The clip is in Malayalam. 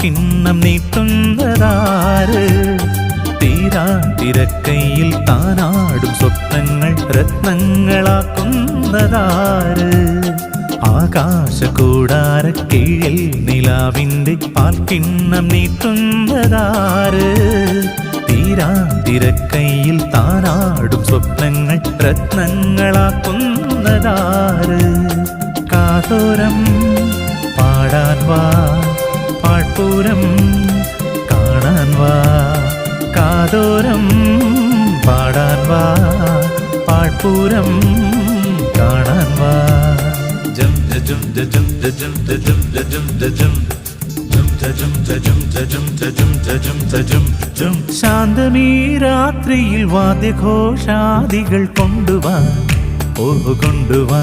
പാൽക്കിണ്ണം നീട്ടുന്നതാര്? തീരാതിരക്കയിൽ താനാടും സ്വപ്നങ്ങൾ രത്നങ്ങളാക്കുന്നതാര്? ആകാശകൂടാരക്കീഴിൽ നിലാവിൻ്റെ പാൽക്കിണ്ണം നീട്ടുന്നതാര്? തീരാതിരക്കയിൽ താനാടും സ്വപ്നങ്ങൾ രത്നങ്ങളാക്കുന്നതാര്? കാതോരം പാടാൻ വാ, പാഴ്പൂരം കാണാൻ വാ. കാതോരം പാടാൻ വാ, പാഴ്പൂരം കാണാൻ വാ. ജം ജം ജം ജം ജം ജം ജം. ശാന്തമീ രാത്രിയിൽ വാദ്യഘോഷാദികൾ കൊണ്ടുവാ, ഓ കൊണ്ടുവാ.